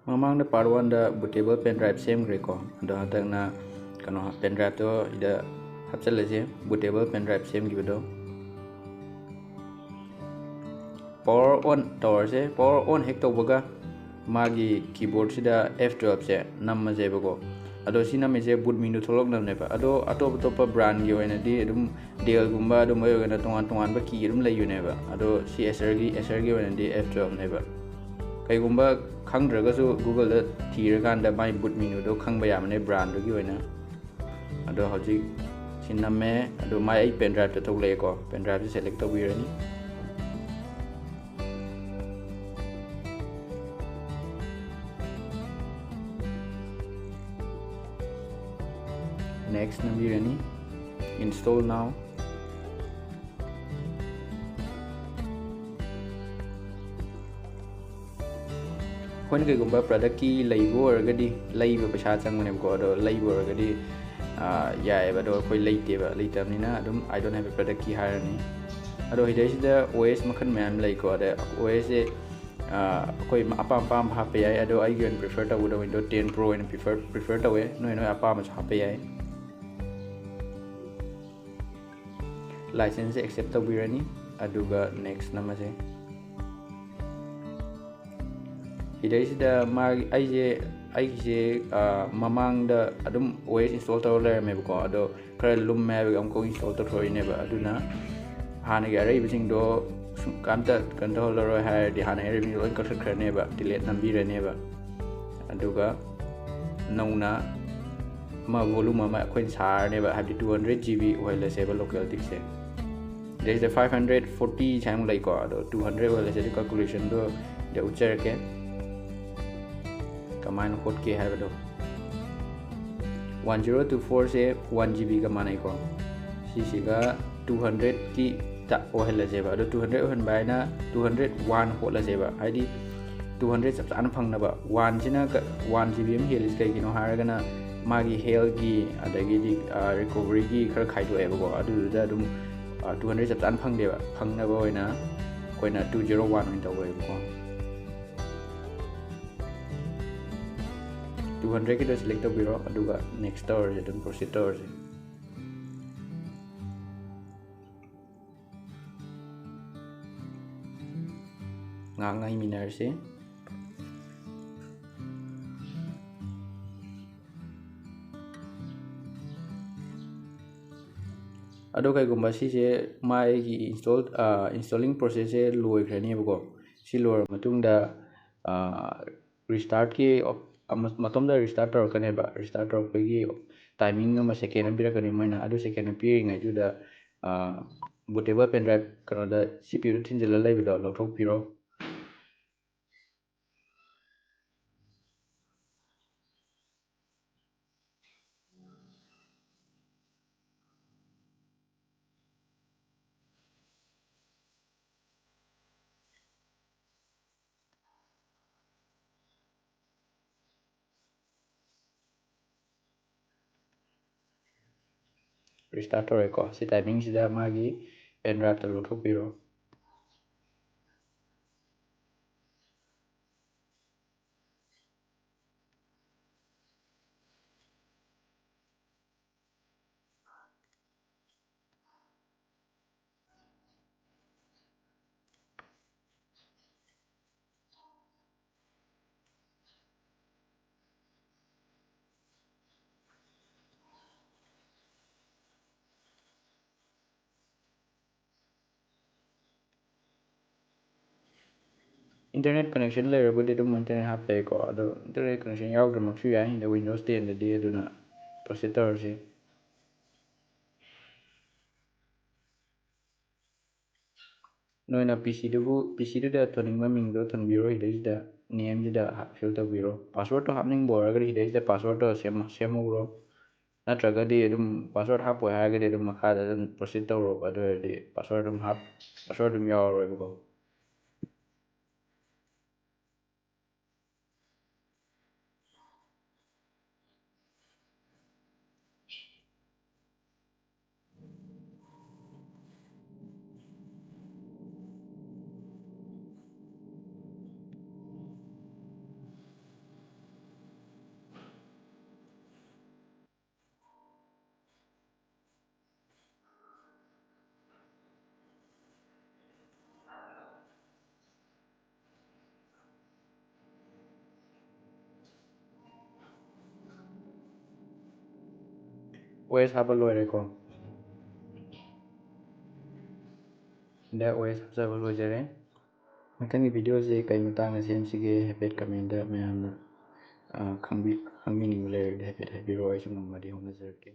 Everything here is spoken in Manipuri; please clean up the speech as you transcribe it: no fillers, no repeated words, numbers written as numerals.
ꯃꯃꯥꯡꯗ ꯄꯥꯔꯠ 1ꯗ bootable pen drive ꯁꯦꯝꯈ꯭ꯔꯦꯀꯣ ꯑꯗꯣ ꯍꯟꯗꯛꯅ pen drive ꯇꯣ ꯁꯤꯗ ꯍꯥꯞꯆꯤꯜꯂꯁꯦ bootable pen drive ꯁꯦꯝꯈꯤꯕꯗꯣ power on ꯇꯧꯔꯁꯦ power on ꯍꯦꯛ ꯇꯧꯕꯒ मागी कीबोर्ड सिदा F12 से नम्मजेबको अदो सी नम्मिसे बूट मेनू थोलक्नबनेबा अदो अटोप अटोप ब्रांड की ओइनदी अदुम डेल गुम्बा अदुम ओइगना तोंगान तोंगान बा की अदुम लैयुनेबा अदो सी एसर की ओइनदी F12 नेबा कईगुम्बा खंगद्रगसु गूगल दा थीरकांदा माई बूट मेनू दो खंगबा यामने ब्रांड की ओइना अदो हौजिक सी नम्मे अदो माई आई पेन ड्राइव ता थोकलेको पेन ड्राइव से select तौबिरनी next nambirani install now कोई कईगुम्बा प्रोडक्ट की लैबो ओरगदी लैबा पैसा चंगनेबको अदो लैबो ओरगदी याएबा अदो कोई लैतेबा लैतबनिना अदुम I don't have a product की हायरनी अदो हिदैसिदा OS मखन मैम लैको अदे OS से कोई अपाम अपाम हापे याय अदो आई गेन प्रिफर तबुदा विंडो 10 प्रो इन प्रिफर तवे नोय नोय अपाम हापे याय लाइसेंस एक्सेप्ट तौबिरनी अदुगा नेक्स्ट नमसे हिदैसिदा मागी आइजे ममांगदा अदुम OS इंस्टॉल तौर लेरमेबको अदो खरा लुम हैबगा अमको इंस्टॉल तौरइनेबा अदुना हाने गे अरैबसिंगदो कामता कंट्रोलर हायरदि हाने अरैबिंग लोइन कथखरनेबा डिलीट नंबिरनेबा अदुगा नौना मा वॉल्यूम मा अखोइन सारनेबा हाबि 200 GB ओइलसेबा लोकल दिक्से there is the 540 chang lai ko ado 200 wala se calculation do de ucher ke command hot ke hai do 1024 से 1 GB का माने को सिसिगा 200 की ता ओहला जेबा दो 200 ओहन बायना 201 होला जेबा आइदी 200 सब अन फंगनबा 1 सिना 1 GB एम हेलिस कई किनो हारगना मागी हेल की अदगी दी रिकवरी की खर खाइदो एबको अदुदा दुम 200 सब अन फंगदेबा फंगनबा ओइना कोइना 201 ओइन तवरेबको 200 की सेलेक्ट तौबिरो अदुगा नेक्स्ट तौरजे अदुम प्रोसीड तौरजे ngai minarse अदो कईगुम्बा सिसे माइगी इंस्टॉलिंग प्रोसेस से लोइख्रनीबको सि लोर मतुंगदा रिस्टार्ट की मतोमदा रिस्टार्ट तौरकनेबा रिस्टार्ट तौरपगी टाइमिंग अमा सेकेंड पिरकनी मोइना अदु सेकेंड पिरिङैदुदा bootable pen drive कनोदा CPU थिनजिल्ला लैबदो लौथोकपिरो रिस्टार्ट तौरेको सि टाइमिंग सिदा मागी पेन ड्राइव ता लौथोकपिरो इंटरनेट कनेक्शन लेरबुदी दुम इंटरनेट हापेको अदो इंटरनेट कनेक्शन यावद्रमक्सु याय इंदा विंडोज 10 ददी अदुना प्रोसीड तौरसे नोइना PC दुदा थोनिंगबा मिंगदो थनबिरो हिदैसिदा नेम जिदा फिल तौबिरो पासवर्ड तो हापनिंग बोरगदि हिदैसिदा पासवर्ड तो सेमौरो नत्रगदि अदुम पासवर्ड हापो हारगदि अदुम मखादा अदुम प्रोसीड तौरो अदुरदि पासवर्ड अदुम यावरोइबको OS ꯍꯥꯞꯄ ꯂꯣꯏꯔꯦꯀꯣ ꯁꯤꯗ OS ꯍꯥꯞꯆꯕ ꯂꯣꯏꯖꯔꯦ ꯃꯊꯪꯒꯤ ꯚꯤꯗꯤꯑꯣꯁꯦ ꯀꯩ ꯃꯇꯥꯡꯗ ꯁꯦꯝꯁꯤꯒꯦ ꯍꯥꯏꯐꯦꯠ ꯀꯃꯦꯟꯗ ꯃꯌꯥꯝꯅ ꯈꯪꯕꯤꯅꯤꯡꯕ ꯂꯩꯔꯒꯗꯤ ꯍꯥꯏꯐꯦꯠ ꯍꯥꯏꯕꯤꯔꯛꯑꯣ ꯑꯩꯁꯨ ꯉꯝꯃꯗꯤ ꯍꯣꯠꯅꯖꯔꯛꯀꯦ